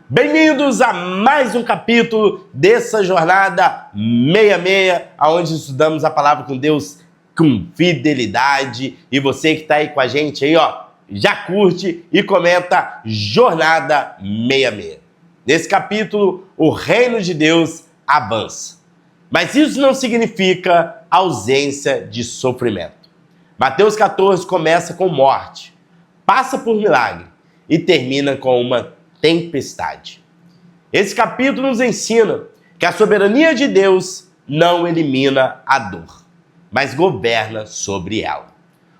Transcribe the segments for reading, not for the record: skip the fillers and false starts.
Bem-vindos a mais um capítulo dessa jornada 66, onde estudamos a palavra com Deus com fidelidade. E você que está aí com a gente aí, ó, já curte e comenta Jornada 66. Nesse capítulo, o reino de Deus avança. Mas isso não significa ausência de sofrimento. Mateus 14 começa com morte, passa por milagre e termina com uma tempestade. Esse capítulo nos ensina que a soberania de Deus não elimina a dor, mas governa sobre ela.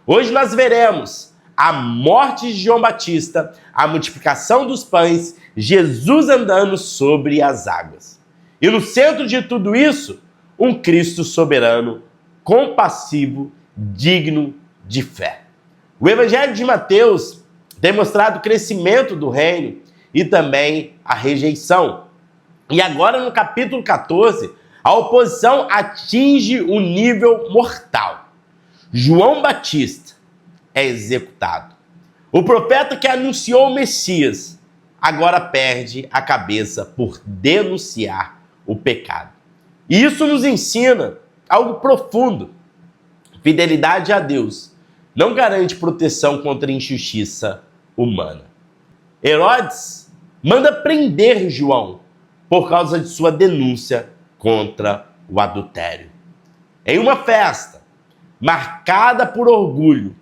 Hoje nós veremos a morte de João Batista, a multiplicação dos pães, Jesus andando sobre as águas. E no centro de tudo isso, um Cristo soberano, compassivo, digno de fé. O Evangelho de Mateus tem mostrado o crescimento do reino e também a rejeição. E agora no capítulo 14, a oposição atinge o nível mortal. João Batista é executado. O profeta que anunciou o Messias agora perde a cabeça por denunciar o pecado. E isso nos ensina algo profundo. Fidelidade a Deus não garante proteção contra a injustiça humana. Herodes manda prender João por causa de sua denúncia contra o adultério. Em uma festa marcada por orgulho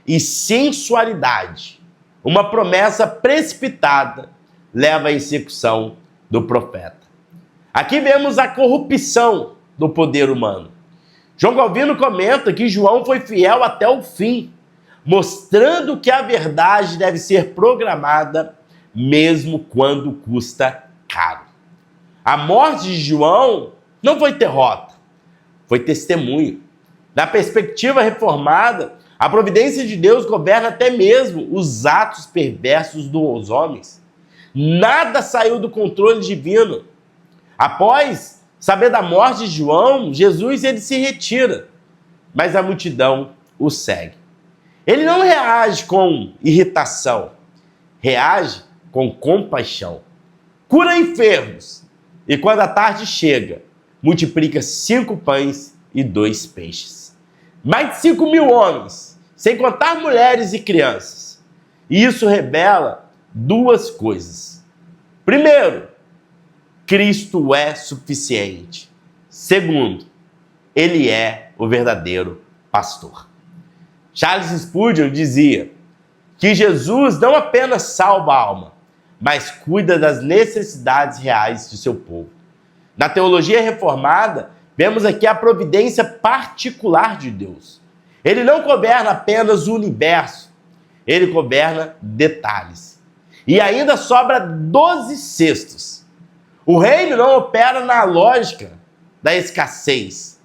e sensualidade, uma promessa precipitada leva à execução do profeta. Aqui vemos a corrupção do poder humano. João Calvino comenta que João foi fiel até o fim, mostrando que a verdade deve ser programada mesmo quando custa caro. A morte de João não foi derrota, foi testemunho. Na perspectiva reformada, a providência de Deus governa até mesmo os atos perversos dos homens. Nada saiu do controle divino. Após saber da morte de João, Jesus ele se retira, mas a multidão o segue. Ele não reage com irritação, reage com compaixão. Cura enfermos e quando a tarde chega, multiplica 5 pães e 2 peixes. Mais de 5.000 homens, sem contar mulheres e crianças. E isso revela duas coisas. Primeiro, Cristo é suficiente. Segundo, Ele é o verdadeiro pastor. Charles Spurgeon dizia que Jesus não apenas salva a alma, mas cuida das necessidades reais de seu povo. Na teologia reformada, vemos aqui a providência particular de Deus. Ele não governa apenas o universo, ele governa detalhes. E ainda sobra 12 cestos. O reino não opera na lógica da escassez,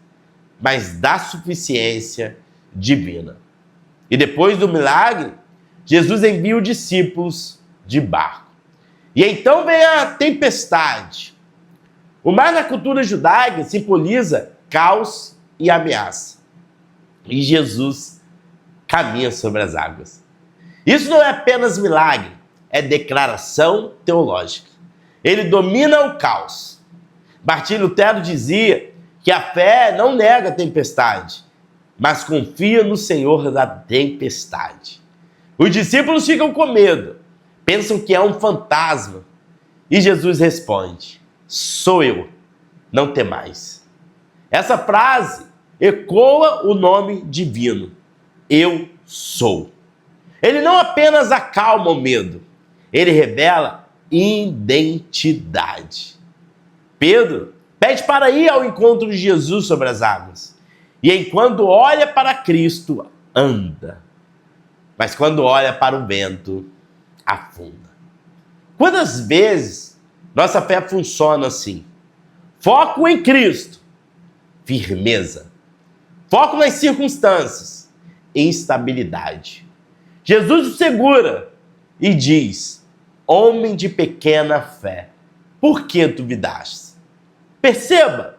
mas da suficiência divina. E depois do milagre, Jesus envia os discípulos de barco. E então vem a tempestade. O mar na cultura judaica simboliza caos e ameaça. E Jesus caminha sobre as águas. Isso não é apenas milagre, é declaração teológica. Ele domina o caos. Martim Lutero dizia que a fé não nega a tempestade, mas confia no Senhor da tempestade. Os discípulos ficam com medo, pensam que é um fantasma. E Jesus responde: sou eu, não temais. Essa frase ecoa o nome divino, eu sou. Ele não apenas acalma o medo, ele revela identidade. Pedro pede para ir ao encontro de Jesus sobre as águas. E enquanto olha para Cristo, anda. Mas quando olha para o vento, afunda. Quantas vezes nossa fé funciona assim? Foco em Cristo, firmeza. Foco nas circunstâncias, instabilidade. Jesus o segura e diz: homem de pequena fé, por que duvidaste? Perceba,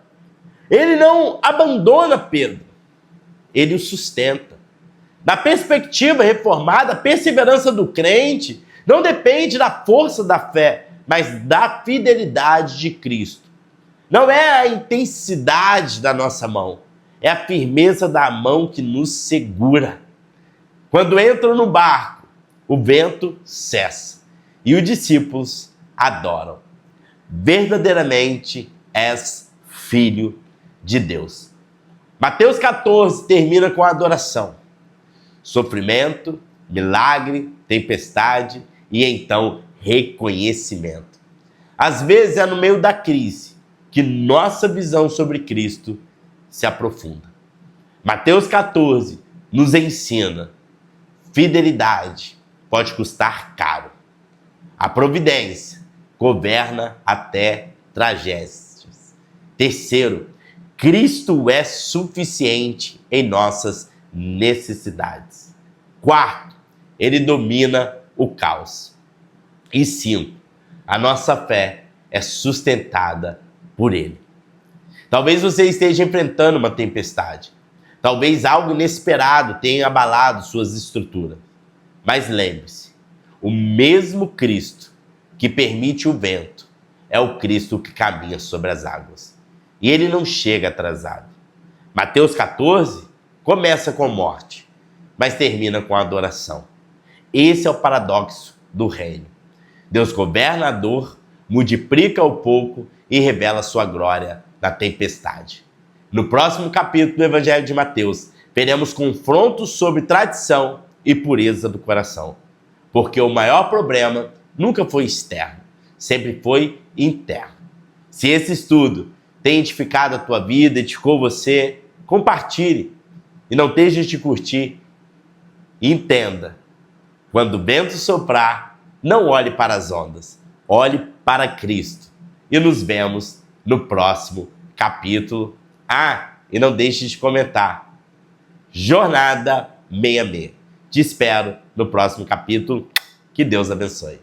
ele não abandona Pedro, ele o sustenta. Na perspectiva reformada, a perseverança do crente não depende da força da fé, mas da fidelidade de Cristo. Não é a intensidade da nossa mão, é a firmeza da mão que nos segura. Quando entram no barco, o vento cessa e os discípulos adoram. Verdadeiramente és filho de Deus. Mateus 14 termina com a adoração. Sofrimento, milagre, tempestade e então reconhecimento. Às vezes é no meio da crise que nossa visão sobre Cristo se aprofunda. Mateus 14 nos ensina: fidelidade pode custar caro. A providência governa até tragédias. Terceiro, Cristo é suficiente em nossas necessidades. Quarto, ele domina o caos. E cinco, a nossa fé é sustentada por ele. Talvez você esteja enfrentando uma tempestade. Talvez algo inesperado tenha abalado suas estruturas. Mas lembre-se, o mesmo Cristo que permite o vento é o Cristo que caminha sobre as águas. E ele não chega atrasado. Mateus 14 começa com morte, mas termina com adoração. Esse é o paradoxo do reino. Deus governa a dor, multiplica o pouco e revela sua glória na tempestade. No próximo capítulo do Evangelho de Mateus, veremos confrontos sobre tradição e pureza do coração. Porque o maior problema nunca foi externo, sempre foi interno. Se esse estudo tem edificado a tua vida, edificou você, compartilhe e não deixe de curtir. E entenda, quando o vento soprar, não olhe para as ondas, olhe para Cristo. E nos vemos no próximo capítulo. E não deixe de comentar. Jornada 66. Te espero no próximo capítulo. Que Deus abençoe.